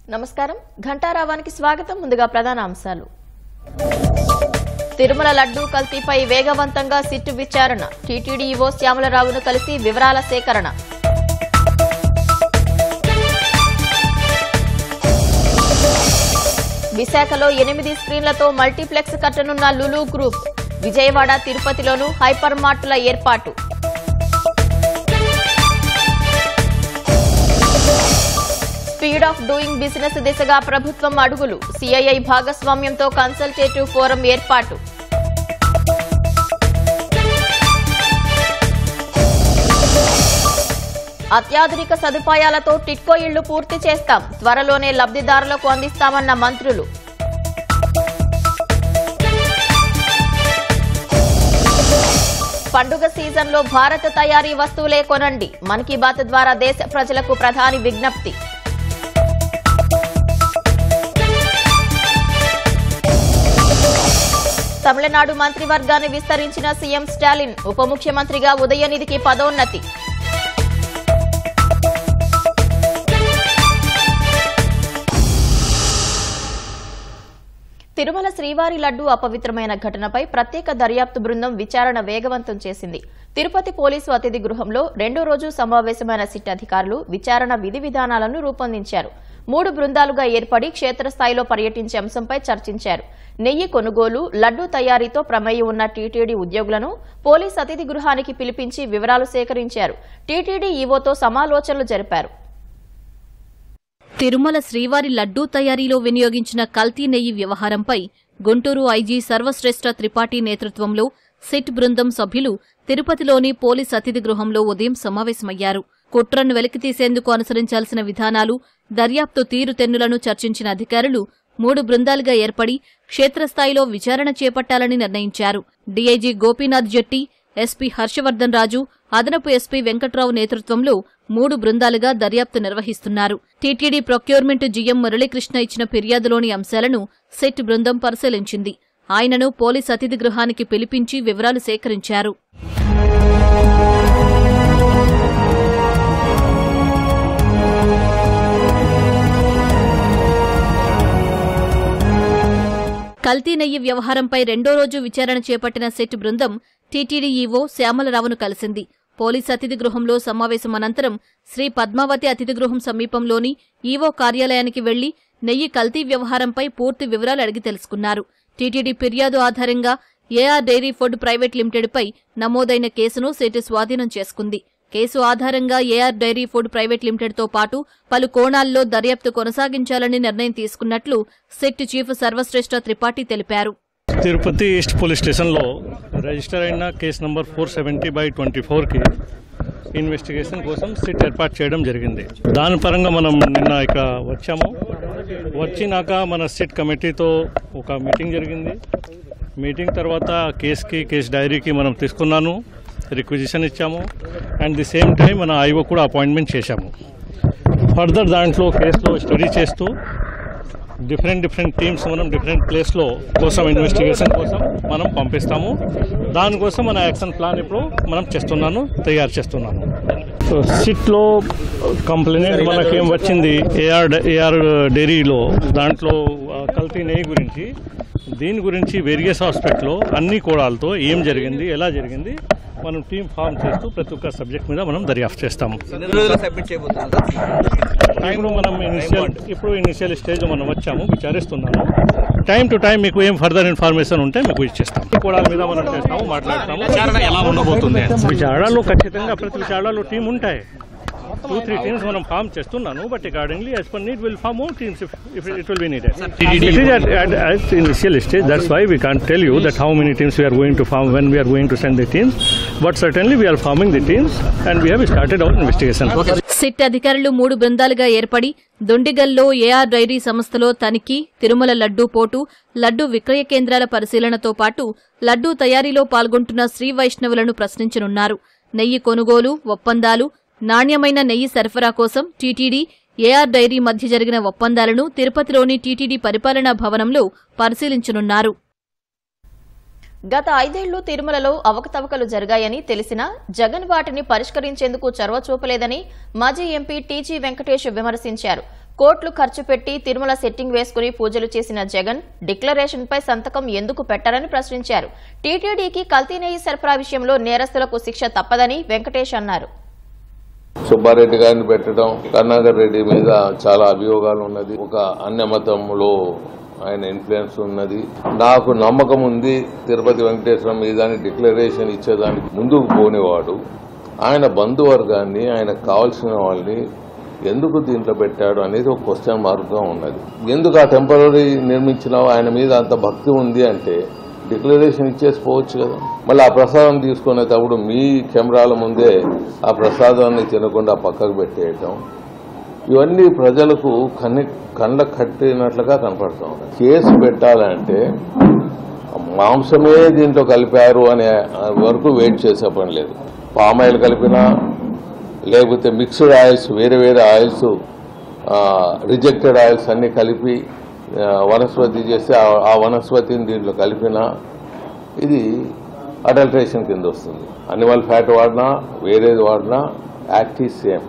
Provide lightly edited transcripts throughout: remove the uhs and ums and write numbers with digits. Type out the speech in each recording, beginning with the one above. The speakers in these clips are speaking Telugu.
నమస్కారం ఘంటారావానికి స్వాగతం ముందుగా ప్రధాన అంశాలు తిరుమల లడ్డూ కల్తీపై వేగవంతంగా సిట్టు విచారణ టీటీడీ ఈవో శ్యామలరావును కలిసి వివరాల సేకరణ విశాఖలో 8 స్క్రీన్లతో మల్టీప్లెక్స్ కట్టనున్న లులు గ్రూప్ విజయవాడ తిరుపతిలోనూ హైపర్ మార్టుల ఏర్పాటు స్పీడ్ ఆఫ్ డూయింగ్ బిజినెస్ దిశగా ప్రభుత్వం అడుగులు సిఐఐ భాగస్వామ్యంతో కన్సల్టేటివ్ ఫోరం ఏర్పాటు అత్యాధునిక సదుపాయాలతో టిట్కో ఇళ్లు పూర్తి చేస్తాం త్వరలోనే లబ్ధిదారులకు అందిస్తామన్న మంత్రులు పండుగ సీజన్లో భారత తయారీ వస్తువులే కొనండి మన్ కీ బాత్ ద్వారా దేశ ప్రజలకు ప్రధాని విజ్ఞప్తి తమిళనాడు మంత్రివర్గాన్ని విస్తరించిన సీఎం స్టాలిన్ ఉప ముఖ్యమంత్రిగా ఉదయనిధికి పదోన్నతి తిరుమల శ్రీవారి లడ్డూ అపవిత్రమైన ఘటనపై ప్రత్యేక దర్యాప్తు బృందం విచారణ వేగవంతం చేసింది తిరుపతి పోలీసు అతిథి గృహంలో రెండో రోజు సమావేశమైన సిట్ అధికారులు విచారణ విధి విధానాలను రూపొందించారు 3 బృందాలుగా ఏర్పడి క్షేత్రస్థాయిలో పర్యటించే అంశంపై చర్చించారు నెయ్యి కొనుగోలు లడ్డూ తయారీతో ప్రమేయం ఉన్న టీటీడీ ఉద్యోగులను పోలీసు అతిథి గృహానికి పిలిపించి వివరాలు సేకరించారు టీటీడీ ఈవోతో సమాలోచనలు జరిపారు తిరుమల శ్రీవారి లడ్డూ తయారీలో వినియోగించిన కల్తీ నెయ్యి వ్యవహారంపై గుంటూరు ఐజీ సర్వశ్రేష్ఠ త్రిపాఠి నేతృత్వంలో సిట్ బృందం సభ్యులు తిరుపతిలోని పోలీస్ అతిథి గృహంలో ఉదయం సమావేశమయ్యారు కుట్రను వెలికితీసేందుకు అనుసరించాల్సిన విధానాలు దర్యాప్తు తీరుతెన్నులను చర్చించిన అధికారులు 3 బృందాలుగా ఏర్పడి క్షేత్రస్థాయిలో విచారణ చేపట్టాలని నిర్ణయించారు డీఐజీ గోపీనాథ్ జెట్టి ఎస్పీ హర్షవర్ధన్ రాజు అదనపు ఎస్పీ వెంకట్రావు నేతృత్వంలో 3 బృందాలుగా దర్యాప్తు నిర్వహిస్తున్నారు టీటీడీ ప్రొక్యూర్మెంట్ జీఎం మురళీకృష్ణ ఇచ్చిన ఫిర్యాదులోని అంశాలను సిట్ బృందం పరిశీలించింది ఆయనను పోలీస్ అతిథి గృహానికి పిలిపించి వివరాలు సేకరించారు కల్తీ నెయ్యి వ్యవహారంపై రెండో రోజు విచారణ చేపట్టిన సిట్ బృందం టీటీడీ ఈవో శ్యామలరావును కలిసింది పోలీస్ అతిథి గృహంలో సమావేశం అనంతరం శ్రీ పద్మావతి అతిథి గృహం సమీపంలోని ఈవో కార్యాలయానికి వెళ్లి నెయ్యి కల్తీ వ్యవహారంపై పూర్తి వివరాలు అడిగి తెలుసుకున్నారు టీటీడీ ఫిర్యాదు ఆధారంగా ఏఆర్ డైరీ ఫుడ్ ప్రైవేట్ లిమిటెడ్పై నమోదైన కేసును సిట్ స్వాధీనం చేసుకుంది కేసు ఆధారంగా ఏఆర్ డైరీ ఫుడ్ ప్రైవేట్ లిమిటెడ్తో పాటు పలు కోణాల్లో దర్యాప్తు కొనసాగించాలని నిర్ణయం తీసుకున్నట్లు సిట్ చీఫ్ సర్వశ్రేష్ఠ త్రిపాఠి తెలిపారు తిరుపతి ఈస్ట్ పోలీస్ స్టేషన్లో రిజిస్టర్ అయిన కేసు నంబర్ 470/24 కి ఇన్వెస్టిగేషన్ కోసం సిట్ ఏర్పాటు చేయడం జరిగింది దాని పరంగా మనం నిన్న ఇక వచ్చినాక మన సిట్ కమిటీతో ఒక మీటింగ్ జరిగింది మీటింగ్ తర్వాత కేసు డైరీకి మనం తీసుకున్నాను రిక్విజిషన్ ఇచ్చాము అండ్ ది సేమ్ టైం మన ఐఓ కూడా అపాయింట్మెంట్ చేశాము ఫర్దర్ దాంట్లో కేసులో స్టడీ చేస్తూ డిఫరెంట్ టీమ్స్ మనం డిఫరెంట్ ప్లేస్లో కోసం ఇన్వెస్టిగేషన్ కోసం మనం పంపిస్తాము దానికోసం మన యాక్షన్ ప్లాన్ ఇప్పుడు మనం తయారు చేస్తున్నాము సిట్లో కంప్లైంట్ మనకేం వచ్చింది ఏఆర్ డైరీలో దాంట్లో కల్తీ నెయ్యి గురించి దీని గురించి వేరియస్ ఆస్పెక్ట్లో అన్ని కోణాలతో ఏం జరిగింది ఎలా జరిగింది మనం టీం ఫామ్ చేస్తూ ప్రతి ఒక్క సబ్జెక్ట్ మీద మనం దర్యాప్తు చేస్తాము ఇప్పుడు ఇనిషియల్ స్టేజ్ మనం వచ్చాము విచారిస్తున్నాము టైం టు టైం మీకు ఏం ఫర్దర్ ఇన్ఫర్మేషన్ ఉంటే మీకు ఇచ్చేస్తాం కోణాల మీద మనం చేస్తాము మాట్లాడతాము విచారణలో ఖచ్చితంగా ప్రతి విచారణలో టీం ఉంటాయి 2-3 teams మనం ఫామ్ చేస్తున్నాను but accordingly as per need will form more teams if it will be needed. It is at initial stage. That's why we can't tell you that how many teams we are going to form when we are going to send the teams. But certainly we are forming the teams and we have started our investigation. SIT అధికారులు 3 బృందాలుగా ఏర్పడి దొండిగల్లో ఏఆర్ డైరీ సంస్థలో తనిఖీ తిరుమల లడ్డూ పోటు లడ్డూ విక్రయ కేంద్రాల పరిశీలనతో పాటు లడ్డూ తయారీలో పాల్గొంటున్న శ్రీ వైష్ణవులను ప్రశ్నించనున్నారు నెయ్యి కొనుగోలు ఒప్పందాలు నాణ్యమైన నెయ్యి సరఫరా కోసం టీటీడీ ఏఆర్ డైరీ మధ్య జరిగిన ఒప్పందాలను తిరుపతిలోని టీటీడీ పరిపాలనా భవనంలో పరిశీలించనున్నారు గత 5 ఏళ్లు తిరుమలలో అవకతవకలు జరిగాయని తెలిసినా జగన్ వాటిని పరిష్కరించేందుకు చొరవ చూపలేదని మాజీ ఎంపీ టీజీ వెంకటేష్ విమర్శించారు. కోట్లు ఖర్చు పెట్టి తిరుమల సెట్టింగ్ వేసుకుని పూజలు చేసిన జగన్ డిక్లరేషన్ పై సంతకం ఎందుకు పెట్టారని ప్రశ్నించారు. టీటీడీకి కల్తీ నెయ్యి సరఫరా విషయంలో నేరస్తులకు శిక్ష తప్పదని వెంకటేష్ అన్నారు. సుబ్బారెడ్డి గారిని పెట్టడం, కరుణాకర్ రెడ్డి మీద చాలా అభియోగాలు ఉన్నది. ఒక అన్య మతంలో ఆయన ఇన్ఫ్లుయెన్స్ ఉన్నది. నాకు నమ్మకం ఉంది తిరుపతి వెంకటేశ్వర మీద డిక్లరేషన్ ఇచ్చేదానికి ముందుకు పోనేవాడు. ఆయన బంధువర్గాన్ని, ఆయనకు కావాల్సిన వాళ్ళని ఎందుకు దీంట్లో పెట్టాడు అనేది ఒక క్వశ్చన్ మార్క్ గా ఉన్నది. ఎందుకు ఆ టెంపరీ నిర్మించినావు, ఆయన మీద అంత భక్తి ఉంది అంటే డిక్లరేషన్ ఇచ్చేసిపోవచ్చు కదా. మళ్ళీ ఆ ప్రసాదం తీసుకునేటప్పుడు మీ కెమెరాల ముందే ఆ ప్రసాదాన్ని తినకుండా పక్కకు పెట్టేయటం, ఇవన్నీ ప్రజలకు కండ్ల కట్టినట్లుగా కనపడుతూ ఉన్నాయి. కేసు పెట్టాలంటే మాంసమే దీంట్లో కలిపారు అనే వరకు వెయిట్ చేసే పని లేదు. పామాయిల్ కలిపినా, లేకపోతే మిక్స్డ్ ఆయిల్స్, వేరే వేరే ఆయిల్స్, రిజెక్టెడ్ ఆయిల్స్ అన్ని కలిపి వనస్పతి చేస్తే ఆ వనస్పతిని దీంట్లో కలిపినా ఇది అడల్ట్రేషన్ కింద వస్తుంది. అనిమల్ ఫ్యాట్ వాడినా, వేరేది వాడినా యాక్ట్ ఈజ్ సేమ్.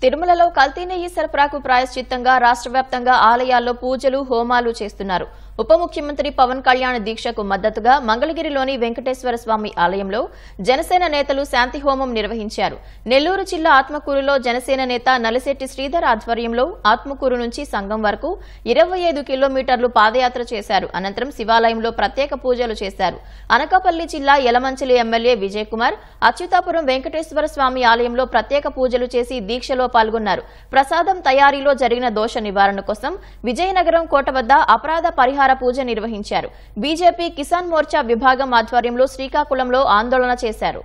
తిరుమలలో కల్తీ నెయ్యి సరఫరాకు ప్రాయశ్చిత్తంగా రాష్ట్ర వ్యాప్తంగా ఆలయాల్లో పూజలు, హోమాలు చేస్తున్నారు. ఉప ముఖ్యమంత్రి పవన్ కళ్యాణ్ దీక్షకు మద్దతుగా మంగళగిరిలోని వెంకటేశ్వర స్వామి ఆలయంలో జనసేన నేతలు శాంతి హోమం నిర్వహించారు. నెల్లూరు జిల్లా ఆత్మకూరులో జనసేన నేత నలిశెట్టి శ్రీధర్ ఆధ్వర్యంలో ఆత్మకూరు నుంచి సంగం వరకు 25 కిలోమీటర్లు పాదయాత్ర చేశారు. అనంతరం శివాలయంలో ప్రత్యేక పూజలు చేశారు. అనకాపల్లి జిల్లా యలమంచిలి ఎమ్మెల్యే విజయ్ కుమార్ అచ్యుతాపురం వెంకటేశ్వర స్వామి ఆలయంలో ప్రత్యేక పూజలు చేసి దీక్షలో పాల్గొన్నారు. ప్రసాదం తయారీలో జరిగిన దోష నివారణ కోసం విజయనగరం కోట వద్ద అపరాధ పరిహార పూజ నిర్వహించారు. బీజేపీ కిసాన్ మోర్చా విభాగం ఆధ్వర్యంలో శ్రీకాకుళంలో ఆందోళన చేశారు.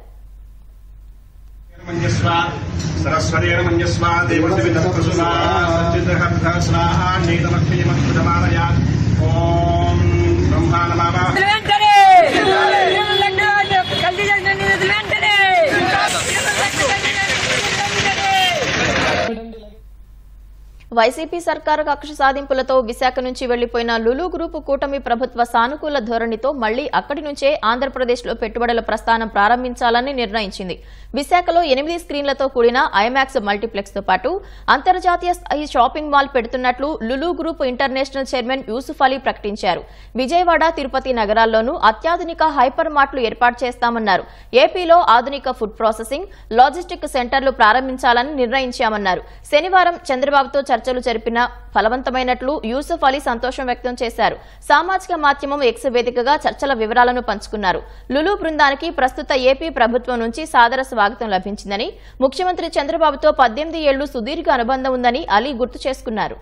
వైసీపీ సర్కారు కక్ష సాధింపులతో విశాఖ నుంచి వెళ్లిపోయిన లులు గ్రూపు కూటమి ప్రభుత్వ సానుకూల ధోరణితో మళ్లీ అక్కడి నుంచే ఆంధ్రప్రదేశ్లో పెట్టుబడుల ప్రస్థానం ప్రారంభించాలని నిర్ణయించింది. విశాఖలో 8 స్క్రీన్లతో కూడిన ఐమాక్స్ మల్టీప్లెక్స్ తో పాటు అంతర్జాతీయ స్థాయి షాపింగ్ మాల్ పెడుతున్నట్లు Lulu group international chairman Yusuf Ali ప్రకటించారు. విజయవాడ, తిరుపతి నగరాల్లోనూ అత్యాధునిక హైపర్ మార్ట్లు ఏర్పాటు చేస్తామన్నారు. ఏపీలో ఆధునిక ఫుడ్ ప్రాసెసింగ్, లాజిస్టిక్ సెంటర్లు ప్రారంభించాలని నిర్ణయించామన్నారు. శనివారం చంద్రబాబుతో చర్చలు జరిపిన ఫలవంతమైనట్లు యూసుఫ్ అలీ సంతోషం వ్యక్తం చేశారు. సామాజిక మాధ్యమం ఎక్స్ వేదికగా చర్చల వివరాలను పంచుకున్నారు. లులు బృందానికి ప్రస్తుత ఏపీ ప్రభుత్వం నుంచి సాదర స్వాగతం లభించిందని, ముఖ్యమంత్రి చంద్రబాబుతో 18 ఏళ్లు సుదీర్ఘ అనుబంధం ఉందని అలీ గుర్తు చేసుకున్నారు.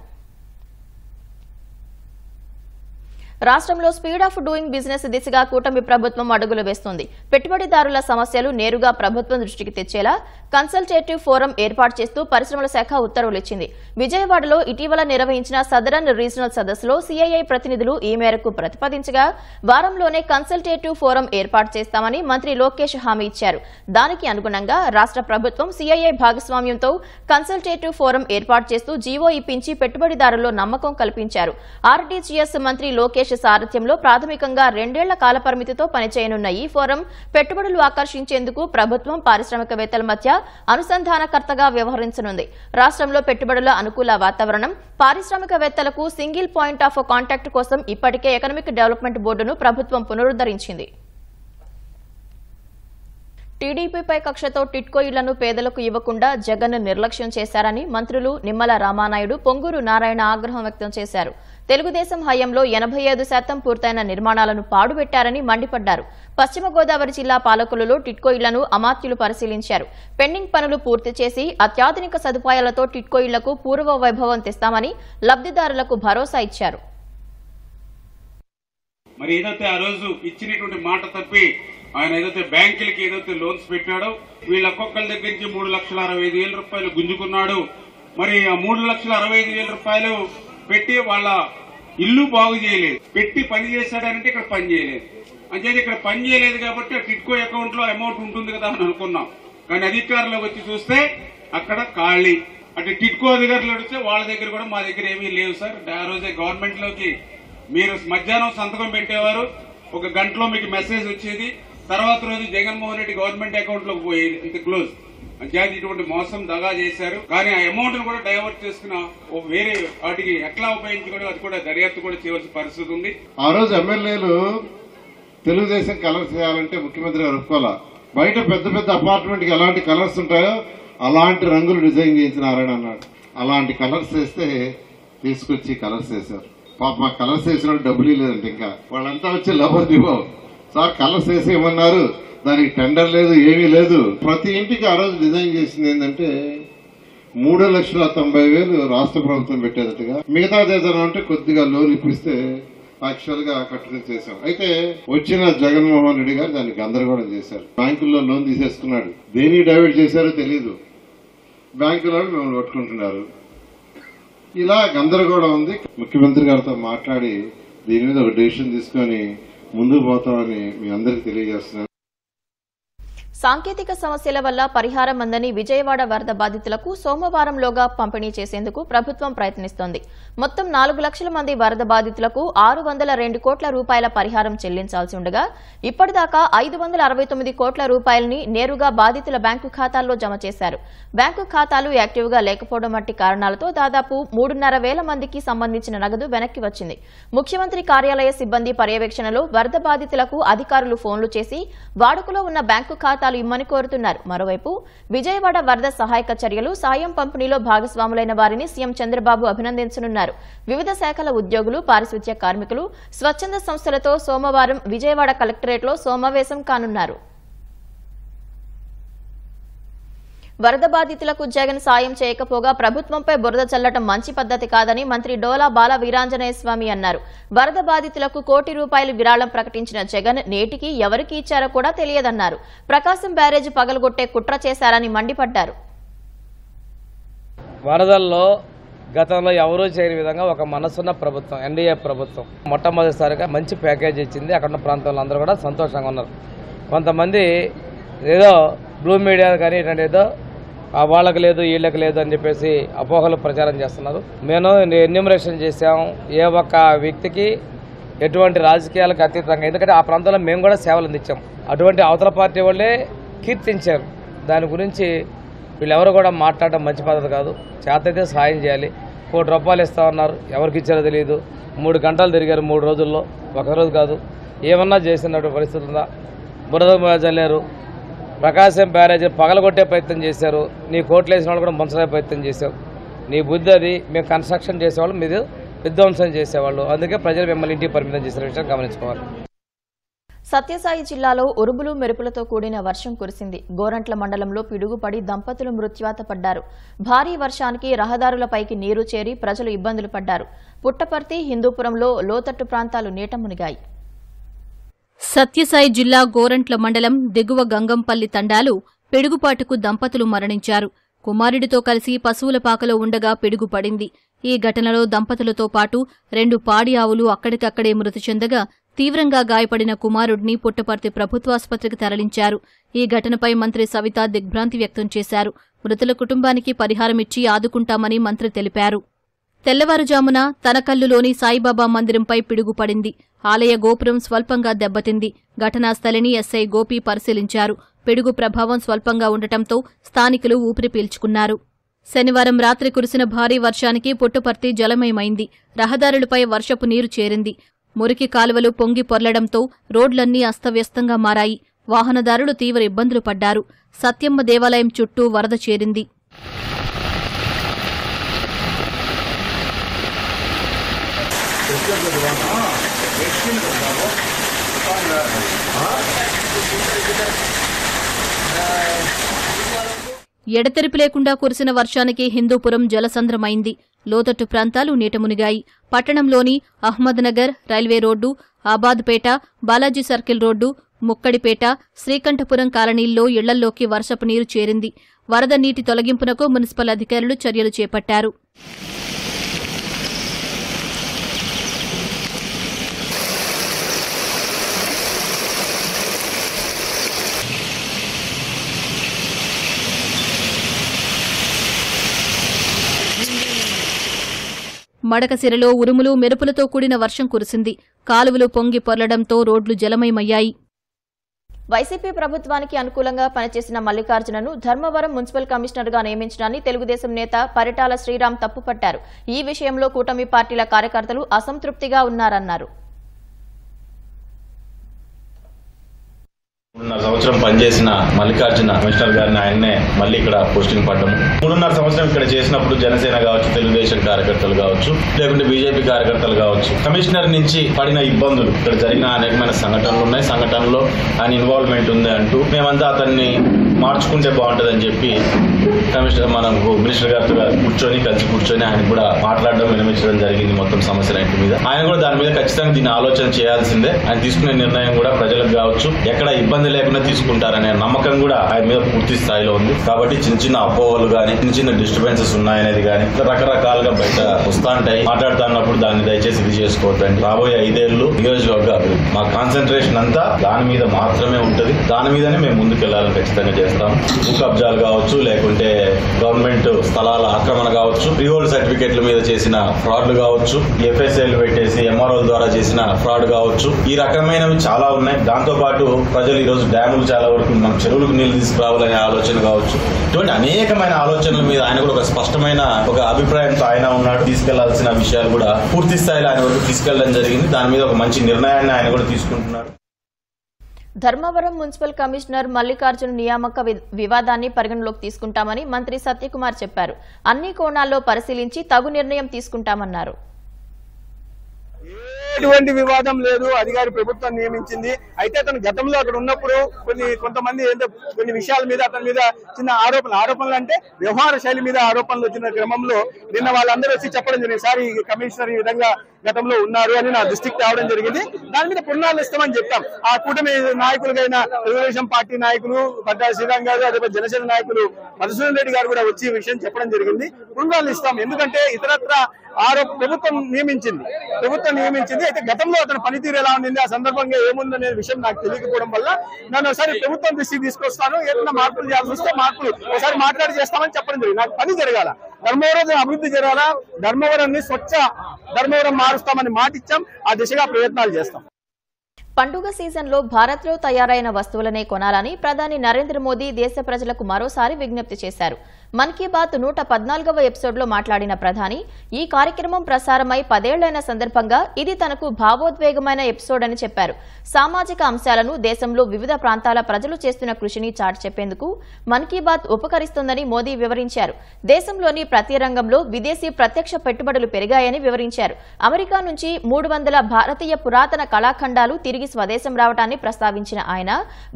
రాష్ట్రంలో స్పీడ్ ఆఫ్ డూయింగ్ బిజినెస్ దిశగా కూటమి ప్రభుత్వం అడుగులు వేస్తోంది. పెట్టుబడిదారుల సమస్యలు నేరుగా ప్రభుత్వం దృష్టికి తెచ్చేలా కన్సల్టేటివ్ ఫోరం ఏర్పాటు చేస్తూ పరిశ్రమల శాఖ ఉత్తర్వులు ఇచ్చింది. విజయవాడలో ఇటీవల నిర్వహించిన సదరన్ రీజనల్ సదస్సులో సీఐఐ ప్రతినిధులు ఈ మేరకు ప్రతిపాదించగా వారంలోనే కన్సల్టేటివ్ ఫోరం ఏర్పాటు చేస్తామని మంత్రి లోకేష్ హామీ ఇచ్చారు. దానికి అనుగుణంగా రాష్ట్ర ప్రభుత్వం సీఐఐ భాగస్వామ్యంతో కన్సల్టేటివ్ ఫోరం ఏర్పాటు చేస్తూ జీవో ఇప్పించి పెట్టుబడిదారుల్లో నమ్మకం కల్పించారు. ఆర్టీజీఎస్ మంత్రి లోకేష్ సారథ్యంలో ప్రాథమికంగా 2 ఏళ్ల కాలపరిమితితో పనిచేయనున్న ఈ ఫోరం పెట్టుబడులు ఆకర్షించేందుకు ప్రభుత్వం, పారిశ్రామికవేత్తల మధ్య అనుసంధానకర్తగా వ్యవహరించనుంది. రాష్ట్రంలో పెట్టుబడుల అనుకూల వాతావరణం, పారిశ్రామికవేత్తలకు సింగిల్ పాయింట్ ఆఫ్ కాంటాక్ట్ కోసం ఇప్పటికే ఎకనామిక్ డెవలప్మెంట్ బోర్డును ప్రభుత్వం పునరుద్ధరించింది. టీడీపీపై కక్షతో టిట్కో ఇళ్లను పేదలకు ఇవ్వకుండా జగన్ నిర్లక్ష్యం చేశారని మంత్రులు నిమ్మల రామానాయుడు, పొంగూరు నారాయణ ఆగ్రహం వ్యక్తం చేశారు. తెలుగుదేశం హయాంలో 85% పూర్తయిన నిర్మాణాలను పాడుపెట్టారని మండిపడ్డారు. పశ్చిమ గోదావరి జిల్లా పాలకులలో టిట్కో ఇళ్లను అమాత్యులు పరిశీలించారు. పెండింగ్ పనులు పూర్తి చేసి అత్యాధునిక సదుపాయాలతో టిట్కో ఇళ్లకు పూర్వ వైభవం తెస్తామని లబ్దిదారులకు భరోసా ఇచ్చారు. మరి ఏదైతే ఆ రోజు ఇచ్చినటువంటి మాట తప్పి ఆయన ఏదైతే బ్యాంకులకి ఏదైతే లోన్స్ పెట్టాడో వీళ్ళ ఒక్కొక్కరి దగ్గర నుంచి 3,65,000 రూపాయలు గుంజుకున్నాడు. మరి ఆ 3,65,000 రూపాయలు పెట్టి వాళ్ళ ఇల్లు బాగు చేయలేదు, పెట్టి పని చేశాడంటే ఇక్కడ పని చేయలేదు. అంటే ఇక్కడ పని చేయలేదు కాబట్టి టిట్కో అకౌంట్ లో అమౌంట్ ఉంటుంది కదా అని అనుకున్నాం. కానీ అధికారులకు వచ్చి చూస్తే అక్కడ ఖాళీ. అంటే టిట్కో అధికారులు అడిగితే వాళ్ళ దగ్గర కూడా మా దగ్గర ఏమీ లేవు సార్. ఆ రోజే గవర్నమెంట్ లోకి మీరు మధ్యాహ్నం సంతకం పెట్టేవారు, 1 గంటలో మీకు మెసేజ్ వచ్చేది. తర్వాత రోజు జగన్మోహన్ రెడ్డి గవర్నమెంట్ అకౌంట్ లోకి పోయేది, ఇంత క్లోజ్. అంచేది ఇటువంటి మోసం దగా చేశారు. కానీ ఆ అమౌంట్ ను కూడా డైవర్ట్ చేసుకున్న వేరే వాటికి ఎట్లా ఉపయోగించుకోవడం అది కూడా దర్యాప్తు కూడా చేయవలసిన పరిస్థితి ఉంది. ఆ రోజు ఎమ్మెల్యేలు తెలుగుదేశం కలర్స్ చేయాలంటే ముఖ్యమంత్రి గారు ఒప్పుకోవాలా. బయట పెద్ద పెద్ద అపార్ట్మెంట్ కి ఎలాంటి కలర్స్ ఉంటాయో అలాంటి రంగులు డిజైన్ చేయించినారని అన్నాడు. అలాంటి కలర్స్ వేస్తే తీసుకొచ్చి కలర్స్ వేశారు. పాప మా కలర్స్ వేసిన డబ్బులు లేదంటే ఇంకా వాళ్ళంతా వచ్చి లభోదివో సార్ కలర్స్ వేసేయమన్నారు. దానికి టెండర్ లేదు, ఏమీ లేదు. ప్రతి ఇంటికి ఆ రోజు డిజైన్ చేసింది ఏంటంటే 3,90,000 రాష్ట్ర ప్రభుత్వం పెట్టేదట్టుగా, మిగతాది ఏదైనా అంటే కొద్దిగా లోన్ ఇప్పిస్తే యాక్చువల్ గా కట్టుకుని చేశాం. అయితే వచ్చిన జగన్మోహన్ రెడ్డి గారు దాన్ని గందరగోళం చేశారు. బ్యాంకుల్లో లోన్ తీసేసుకున్నాడు. దేనికి డైవర్ట్ చేశారో తెలియదు. బ్యాంకులో మిమ్మల్ని పట్టుకుంటున్నారు. ఇలా గందరగోళం ఉంది. ముఖ్యమంత్రి గారితో మాట్లాడి దీని మీద ఒక డెసిషన్ తీసుకుని ముందుకు పోతామని మీ అందరికీ తెలియజేస్తున్నాను. సాంకేతిక సమస్యల వల్ల పరిహారం అందని విజయవాడ వరద బాధితులకు సోమవారంలోగా పంపిణీ చేసేందుకు ప్రభుత్వం ప్రయత్నిస్తోంది. మొత్తం 4 లక్షల మంది వరద బాధితులకు 602 కోట్ల రూపాయల పరిహారం చెల్లించాల్సి ఉండగా ఇప్పటిదాకా 569 కోట్ల రూపాయలని నేరుగా బాధితుల బ్యాంకు ఖాతాల్లో జమ చేశారు. బ్యాంకు ఖాతాలు యాక్టివ్గా లేకపోవడం వంటి కారణాలతో దాదాపు 3,500 మందికి సంబంధించిన నగదు వెనక్కి వచ్చింది. ముఖ్యమంత్రి కార్యాలయ సిబ్బంది పర్యవేక్షణలో వరద బాధితులకు అధికారులు ఫోన్లు చేసి వాడుకలో ఉన్న బ్యాంకు ఖాతాలు ఇమ్మని కోరుతున్నారు. మరోవైపు విజయవాడ వరద సహాయక చర్యలు, సాయం పంపిణీలో భాగస్వాములైన వారిని సీఎం చంద్రబాబు అభినందించనున్నారు. వివిధ శాఖల ఉద్యోగులు, పారిశుధ్య కార్మికులు, స్వచ్ఛంద సంస్థలతో సోమవారం విజయవాడ కలెక్టరేట్లో సమావేశం కానున్నారు. వరద బాధితులకు జగన్ సాయం చేయకపోగా ప్రభుత్వంపై బురద చల్లటం మంచి పద్ధతి కాదని మంత్రి డోలా బాల వీరాంజనేయ స్వామి అన్నారు. వరద బాధితులకు ₹1 కోటి విరాళం ప్రకటించిన జగన్ నేటికి ఎవరికి ఇచ్చారో కూడా తెలియదన్నారు. ప్రకాశం బ్యారేజ్ పగలగొట్టే కుట్ర చేశారని మండిపడ్డారు. వరదల్లో గతంలో ఎవరూ చేయని విధంగా ఒక మనసున్న ప్రభుత్వం, ఎన్డీఏ ప్రభుత్వం మొట్టమొదటిసారిగా మంచి ప్యాకేజ్ ఇచ్చింది. అక్కడ ఉన్న ప్రాంతంలో అందరూ కూడా సంతోషంగా ఉన్నారు. కొంతమంది ఏదో బ్లూ మీడియా కానీ ఇట్లాంటి ఏదో వాళ్ళకి లేదు వీళ్ళకి లేదు అని చెప్పేసి అపోహలు ప్రచారం చేస్తున్నారు. మేము ఎన్యూమరేషన్ చేశాం. ఏ ఒక్క వ్యక్తికి ఎటువంటి రాజకీయాలకు అతీతంగా, ఎందుకంటే ఆ ప్రాంతంలో మేము కూడా సేవలు అందించాం. అటువంటి అవతల పార్టీ వాళ్ళే కీర్తించారు. దాని గురించి వీళ్ళెవరు కూడా మాట్లాడడం మంచి పద్ధతి కాదు. చేతైతే సాయం చేయాలి. ₹1 కోటి ఇస్తామన్నారు, ఎవరికి ఇచ్చారో తెలియదు. 3 గంటలు తిరిగారు 3 రోజుల్లో, ఒకరోజు కాదు. ఏమన్నా చేసినటువంటి పరిస్థితి ఉందా? బురద జల్లారు, ప్రకాశం బ్యారేజ్ పగలగొట్టే ప్రయత్నం చేశారు. నీ కోట్లు వేసిన వాళ్ళు కూడా ముంచలే ప్రయత్నం చేశావు. నీ బుద్ధి అది. మేము కన్స్ట్రక్షన్ చేసేవాళ్ళు, మీరు విధ్వంసం చేసేవాళ్ళు. అందుకే ప్రజలు మిమ్మల్ని ఇంటికి పరిమితం చేసిన విషయం గమనించుకోవాలి. సత్యసాయి జిల్లాలో ఉరుములు మెరుపులతో కూడిన వర్షం కురిసింది. గోరంట్ల మండలంలో పిడుగుపడి దంపతులు మృత్యువాత పడ్డారు. భారీ వర్షానికి రహదారులపైకి నీరు చేరి ప్రజలు ఇబ్బందులు పడ్డారు. పుట్టపర్తి, హిందూపురంలో లోతట్టు ప్రాంతాలు నీట మునిగాయి. సత్యసాయి జిల్లా గోరంట్ల మండలం దిగువ గంగంపల్లి తండాలు పిడుగుపాటుకు దంపతులు మరణించారు. కుమారుడితో కలిసి పశువుల పాకలో ఉండగా పిడుగు పడింది. ఈ ఘటనలో దంపతులతో పాటు 2 పాడి ఆవులు అక్కడికక్కడే మృతి చెందగా తీవ్రంగా గాయపడిన కుమారుడిని పుట్టపర్తి ప్రభుత్వాసుపత్రికి తరలించారు. ఈ ఘటనపై మంత్రి సవిత దిగ్భ్రాంతి వ్యక్తం చేశారు. మృతుల కుటుంబానికి పరిహారమిచ్చి ఆదుకుంటామని మంత్రి తెలిపారు. తెల్లవారుజామున తనకల్లులోని సాయిబాబా మందిరంపై పిడుగు పడింది. ఆలయ గోపురం స్వల్పంగా దెబ్బతింది. ఘటనా స్థలిని ఎస్ఐ గోపి పరిశీలించారు. పిడుగు ప్రభావం స్వల్పంగా ఉండటంతో స్థానికులు ఊపిరి పీల్చుకున్నారు. శనివారం రాత్రి కురిసిన భారీ వర్షానికి పుట్టపర్తి జలమయమైంది. రహదారులపై వర్షపు నీరు చేరింది. మురికి కాలువలు పొంగి పొర్లడంతో రోడ్లన్నీ అస్తవ్యస్తంగా మారాయి. వాహనదారులు తీవ్ర ఇబ్బందులు పడ్డారు. సత్యమ్మ దేవాలయం చుట్టూ వరద చేరింది. ఎడతెరిపి లేకుండా కురిసిన వర్షానికి హిందూపురం జలసంద్రమైంది. లోతట్టు ప్రాంతాలు నీట మునిగాయి. పట్టణంలోని Ahmednagar, railway road, Abadpet, Balaji circle road, Mukkadipeta, Srikanthapuram కాలనీల్లో ఇళ్లల్లోకి వర్షపు నీరు చేరింది. వరద నీటి తొలగింపునకు మున్సిపల్ అధికారులు చర్యలు చేపట్టారు. మడకసిరలో ఉరుములు మెరుపులతో కూడిన వర్షం కురిసింది. కాలువలు పొంగి పొర్లడంతో రోడ్లు జలమయమయ్యాయి. వైసీపీ ప్రభుత్వానికి అనుకూలంగా పనిచేసిన మల్లికార్జునను ధర్మవరం మున్సిపల్ కమిషనర్గా నియమించడాన్ని తెలుగుదేశం నేత పరిటాల శ్రీరామ్ తప్పుపట్టారు. ఈ విషయంలో కూటమి పార్టీల కార్యకర్తలు అసంతృప్తిగా ఉన్నారన్నారు. 3.5 సంవత్సరం పనిచేసిన మల్లికార్జున కమిషనర్ గారిని ఆయన్నే మళ్ళీ ఇక్కడ పోస్టింగ్ పడ్డము. 3.5 సంవత్సరం ఇక్కడ చేసినప్పుడు జనసేన కావచ్చు, తెలుగుదేశం కార్యకర్తలు కావచ్చు, లేకుంటే బీజేపీ కార్యకర్తలు కావచ్చు, కమిషనర్ నుంచి పడిన ఇబ్బందులు, ఇక్కడ జరిగిన అనేకమైన సంఘటనలు ఉన్నాయి. సంఘటనలో ఆయన ఇన్వాల్వ్మెంట్ ఉంది అంటూ మేమంతా అతన్ని మార్చుకుంటే బాగుంటుందని చెప్పి కమిషనర్ మినిస్టర్ గారితో కలిసి కూర్చొని ఆయన కూడా మాట్లాడడం, వినిపించడం జరిగింది మొత్తం సమస్యలన్నింటి మీద. ఆయన కూడా దాని మీద ఖచ్చితంగా దీన్ని ఆలోచన చేయాల్సిందే. ఆయన తీసుకునే నిర్ణయం కూడా ప్రజలకు కావచ్చు ఎక్కడ ఇబ్బంది లేకుండా తీసుకుంటారనే నమ్మకం కూడా ఆయన మీద పూర్తి స్థాయిలో ఉంది. కాబట్టి చిన్న అపోహలు గానీ, చిన్న డిస్టర్బెన్సెస్ ఉన్నాయనేది గానీ రకరకాలుగా బయట వస్తా ఉంటాయి. మాట్లాడుతున్నప్పుడు దాన్ని దయచేసి ఇది చేసుకోవద్దండి. రాబోయే 5 ఏళ్లు నియోజకవర్గ అభివృద్ధి, మా కాన్సన్ట్రేషన్ అంతా దాని మీద మాత్రమే ఉంటది. దాని మీదనే మేము ముందుకెళ్లాలని ఖచ్చితంగా చేస్తాం. భూ కబ్జాలు కావచ్చు, లేకుంటే గవర్నమెంట్ స్థలాల ఆక్రమణ కావచ్చు, ఫ్రీహోల్డ్ సర్టిఫికెట్ల మీద చేసిన ఫ్రాడ్లు కావచ్చు, ఎఫ్ఎస్ఎల్ పెట్టేసి ఎంఆర్ఓల ద్వారా చేసిన ఫ్రాడ్ కావచ్చు, ఈ రకమైనవి చాలా ఉన్నాయి. దాంతో పాటు ప్రజలు ఈ రోజు డ్యాములు చాలా వరకు మన చెరువులకు నీళ్లు తీసుకురావాలనే ఆలోచన కావచ్చు, ఇటువంటి అనేకమైన ఆలోచనల మీద ఆయన కూడా ఒక స్పష్టమైన ఒక అభిప్రాయంతో ఆయన ఉన్నాడు. తీసుకెళ్లాల్సిన విషయాలు కూడా పూర్తి స్థాయిలో ఆయన వరకు తీసుకెళ్లడం జరిగింది. దాని మీద ఒక మంచి నిర్ణయాన్ని ఆయన కూడా తీసుకుంటున్నారు. ధర్మవరం మున్సిపల్ కమిషనర్ మల్లికార్జున నియామక వివాదాన్ని పరిగణలోకి తీసుకుంటామని మంత్రి సత్యకుమార్ చెప్పారు. అన్ని కోణాల్లో పరిశీలించి తగు నిర్ణయం తీసుకుంటామన్నారు. ఎటువంటి వివాదం లేదు. అధికారి ప్రభుత్వం నియమించింది. అయితే అతను గతంలో అక్కడ ఉన్నప్పుడు కొంతమంది కొన్ని విషయాల మీద అతని మీద చిన్న ఆరోపణలు అంటే వ్యవహార శైలి మీద ఆరోపణలు వచ్చిన క్రమంలో నిన్న వాళ్ళందరూ వచ్చి చెప్పడం జరిగింది. సార్ ఈ కమిషనర్ ఈ విధంగా గతంలో ఉన్నారు అని నా దృష్టికి తేవడం జరిగింది. దాని మీద పునరాలు ఇస్తామని చెప్తాం. ఆ కూటమి నాయకులకైన తెలుగుదేశం పార్టీ నాయకులు పరిటాల శ్రీరామ్ గారు, అదే జనసేన నాయకులు మధుసూదన్ రెడ్డి గారు కూడా వచ్చి ఈ విషయం చెప్పడం జరిగింది. పునరాలు ఇస్తాం. ఎందుకంటే ఇతరత్ర ప్రభుత్వం నియమించింది. అయితే గతంలో అతని పనితీరు ఎలా ఉండింది, ఆ సందర్భంగా ఏముందనే విషయం నాకు తెలియకపోవడం వల్ల నన్ను ఒకసారి ప్రభుత్వం దృష్టికి తీసుకొస్తాను. ఏదైనా మార్పులు చేయాల్సి వస్తే మార్పులు ఒకసారి మాట్లాడి చేస్తామని చెప్పడం జరిగింది. నాకు పని జరగాల, ధర్మవరం అభివృద్ధి జరగాల, ధర్మవరాన్ని స్వచ్ఛ ధర్మవరం మారుస్తామని మాట ఇచ్చాం. ఆ దిశగా ప్రయత్నాలు చేస్తాం. పండుగ సీజన్లో భారత్లో తయారైన వస్తువులనే కొనాలని ప్రధాని నరేంద్ర మోదీ దేశ ప్రజలకు మరోసారి విజ్ఞప్తి చేశారు. మన్ కీ బాత్ 114వ ఎపిసోడ్లో మాట్లాడిన ప్రధాని ఈ కార్యక్రమం ప్రసారమై 10 ఏళ్లైన సందర్భంగా ఇది తనకు భావోద్వేగమైన ఎపిసోడ్ అని చెప్పారు. సామాజిక అంశాలను దేశంలో వివిధ ప్రాంతాల ప్రజలు చేస్తున్న కృషిని చాటి చెప్పేందుకు మన్ కీ బాత్ ఉపకరిస్తుందని మోదీ వివరించారు. దేశంలోని ప్రతి రంగంలో విదేశీ ప్రత్యక్ష పెట్టుబడులు పెరిగాయని వివరించారు. అమెరికా నుంచి 300 భారతీయ పురాతన కళాఖండాలు తిరిగి స్వదేశం రావడాన్ని ప్రస్తావించిన ఆయన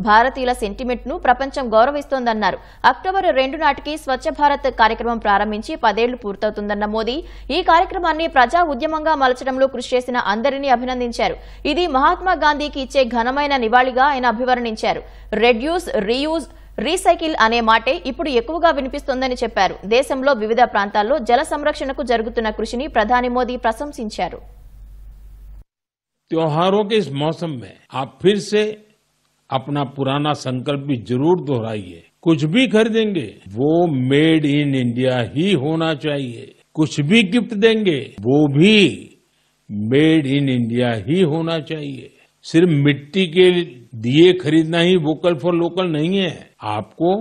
భారతీయుల సెంటిమెంట్ ను ప్రపంచం గౌరవిస్తోందన్నారు. అక్టోబర్ 2 నాటికి స్వచ్ఛ భారత్ కార్యక్రమం ప్రారంభించి 10 ఏళ్లు పూర్తవుతుందన్న మోదీ ఈ కార్యక్రమాన్ని ప్రజా ఉద్యమంగా మలచడంలో కృషి చేసిన అందరినీ అభినందించారు. ఇది మహాత్మా గాంధీకి ఇచ్చే ఘనమైన నివాళిగా ఆయన అభివర్ణించారు. రెడ్యూస్, రీయూజ్, రీసైకిల్ అనే మాటే ఇప్పుడు ఎక్కువగా వినిపిస్తోందని చెప్పారు. దేశంలో వివిధ ప్రాంతాల్లో జల సంరక్షణకు జరుగుతున్న కృషిని ప్రధాని మోదీ ప్రశంసించారు. त्योहारों के इस मौसम में आप फिर से अपना पुराना संकल्प भी जरूर दोहराइए. कुछ भी खरीदेंगे वो मेड इन इंडिया ही होना चाहिए. कुछ भी गिफ्ट देंगे वो भी मेड इन इंडिया ही होना चाहिए. सिर्फ मिट्टी के दिए खरीदना ही वोकल फॉर लोकल नहीं है. आपको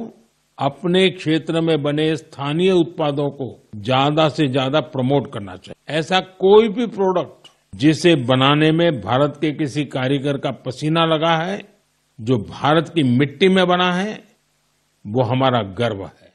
अपने क्षेत्र में बने स्थानीय उत्पादों को ज्यादा से ज्यादा प्रमोट करना चाहिए. ऐसा कोई भी प्रोडक्ट जिसे बनाने में भारत के किसी कारीगर का पसीना लगा है, जो भारत की मिट्टी में बना है, वो हमारा गर्व है.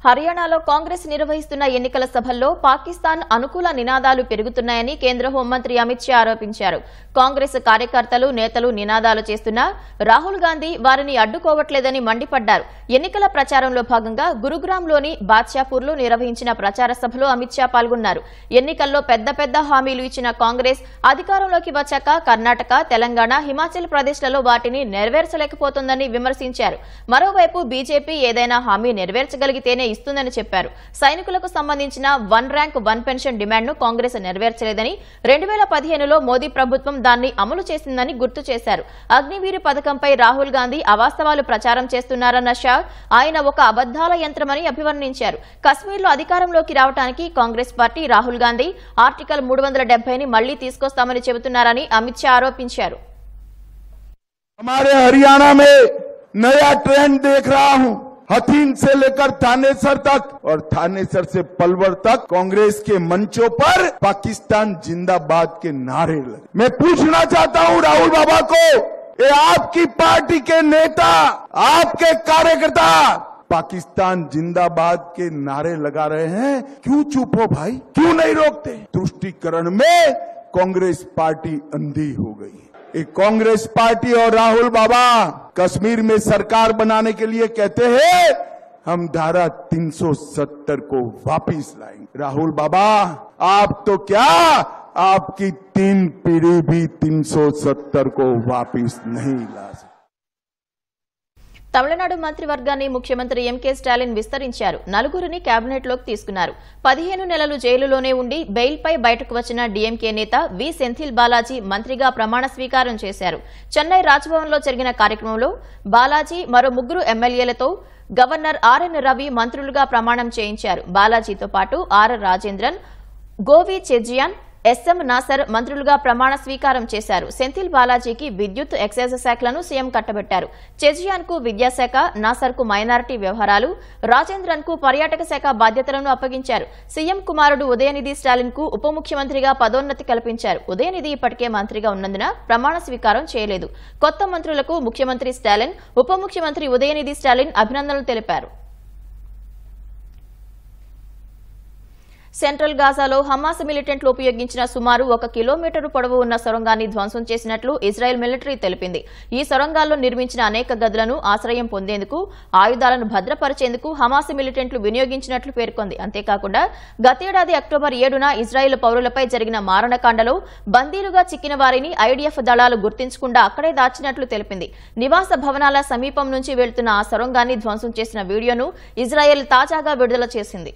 హర్యానాలో కాంగ్రెస్ నిర్వహిస్తున్న ఎన్నికల సభల్లో పాకిస్తాన్ అనుకూల నినాదాలు పెరుగుతున్నాయని కేంద్ర హోంమంత్రి అమిత్ షా ఆరోపించారు. కాంగ్రెస్ కార్యకర్తలు, నేతలు నినాదాలు చేస్తున్నా రాహుల్ గాంధీ వారిని అడ్డుకోవట్లేదని మండిపడ్డారు. ఎన్నికల ప్రచారంలో భాగంగా గురుగ్రామ్లోని బాద్షాపూర్లో నిర్వహించిన ప్రచార సభలో అమిత్ షా పాల్గొన్నారు. ఎన్నికల్లో పెద్ద పెద్ద హామీలు ఇచ్చిన కాంగ్రెస్ అధికారంలోకి వచ్చాక కర్ణాటక, తెలంగాణ, హిమాచల్ ప్రదేశ్లలో వాటిని నెరవేర్చలేకపోతోందని విమర్శించారు. మరోవైపు బీజేపీ ఏదైనా హామీ నెరవేర్చగలిగితేనే ఇస్తుందని చెప్పారు. సైనికులకు సంబంధించిన 1 ర్యాంక్ 1 పెన్షన్ డిమాండ్ను కాంగ్రెస్ నెరవేర్చలేదని 2015లో మోదీ ప్రభుత్వం దాన్ని అమలు చేసిందని గుర్తు చేశారు. అగ్నివీర్ పథకంపై రాహుల్ గాంధీ అవాస్తవాలు ప్రచారం చేస్తున్నారన్న షా ఆయన ఒక అబద్దాల యంత్రమని అభివర్ణించారు. కశ్మీర్లో అధికారంలోకి రావడానికి కాంగ్రెస్ పార్టీ, రాహుల్ గాంధీ ఆర్టికల్ 370ని మళ్లీ తీసుకొస్తామని చెబుతున్నారని అమిత్ షా ఆరోపించారు. हमारे हरियाणा में नया ट्रेंड देख रहा हूं। हथीन से लेकर थानेसर तक और थानेसर से पलवल तक कांग्रेस के मंचों पर पाकिस्तान जिंदाबाद के नारे लगे। मैं पूछना चाहता हूं राहुल बाबा को, ये आपकी पार्टी के नेता, आपके कार्यकर्ता पाकिस्तान जिंदाबाद के नारे लगा रहे हैं, क्यों चुप हो भाई? क्यों नहीं रोकते? तुष्टीकरण में कांग्रेस पार्टी अंधी हो गई। एक कांग्रेस पार्टी और राहुल बाबा कश्मीर में सरकार बनाने के लिए कहते हैं हम धारा 370 को वापिस लाएंगे। राहुल बाबा आप तो क्या, आपकी 3 पीढ़ी भी 370 को वापिस नहीं ला सकती। తమిళనాడు మంత్రివర్గాన్ని ముఖ్యమంత్రి ఎంకే స్టాలిన్ విస్తరించారు. 4గురిని కేబినెట్లోకి తీసుకున్నారు. 15 నెలలు జైలులోనే ఉండి బెయిల్పై బయటకు వచ్చిన డీఎంకే నేత వి సెంథిల్ బాలాజీ మంత్రిగా ప్రమాణ స్వీకారం చేశారు. చెన్నై రాజ్భవన్లో జరిగిన కార్యక్రమంలో బాలాజీ మరో 3 ఎమ్మెల్యేలతో గవర్నర్ ఆర్ఎన్ రవి మంత్రులుగా ప్రమాణం చేయించారు. బాలాజీతో పాటు ఆర్ రాజేంద్రన్, గోవి చెజియాన్, ఎస్ఎం నాసర్ మంత్రులుగా ప్రమాణ స్వీకారం చేశారు. సెంథిల్ బాలాజీకి విద్యుత్, ఎక్సైజ్ శాఖలను సీఎం కట్టబెట్టారు. చెజియాన్ కు విద్యాశాఖ, నాసర్ కు మైనారిటీ వ్యవహారాలు, రాజేంద్రన్ కు పర్యాటక శాఖ బాధ్యతలను అప్పగించారు. సీఎం కుమారుడు ఉదయనిధి స్టాలిన్ కు ఉప ముఖ్యమంత్రిగా పదోన్నతి కల్పించారు. ఉదయనిధి ఇప్పటికే మంత్రిగా ఉన్నందున ప్రమాణ స్వీకారం చేయలేదు. కొత్త మంత్రులకు ముఖ్యమంత్రి స్టాలిన్, ఉప ముఖ్యమంత్రి ఉదయనిధి స్టాలిన్ అభినందనలు తెలిపారు. సెంట్రల్ గాజాలో హమాస్ మిలిటెంట్లు ఉపయోగించిన సుమారు 1 కిలోమీటరు పొడవు ఉన్న సొరంగాన్ని ధ్వంసం చేసినట్లు ఇజ్రాయెల్ మిలిటరీ తెలిపింది. ఈ సొరంగాల్లో నిర్మించిన అనేక గదులను ఆశ్రయం పొందేందుకు, ఆయుధాలను భద్రపరిచేందుకు హమాస్ మిలిటెంట్లు వినియోగించినట్లు పేర్కొంది. అంతేకాకుండా గతేడాది అక్టోబర్ 7న ఇజ్రాయెల్ పౌరులపై జరిగిన మారణకాండలో బందీలుగా చిక్కిన వారిని ఐడీఎఫ్ దళాలు గుర్తించకుండా అక్కడే దాచినట్లు తెలిపింది. నివాస భవనాల సమీపం నుంచి వెళ్తున్న ఆ సొరంగాన్ని ధ్వంసం చేసిన వీడియోను ఇజ్రాయెల్ తాజాగా విడుదల చేసింది.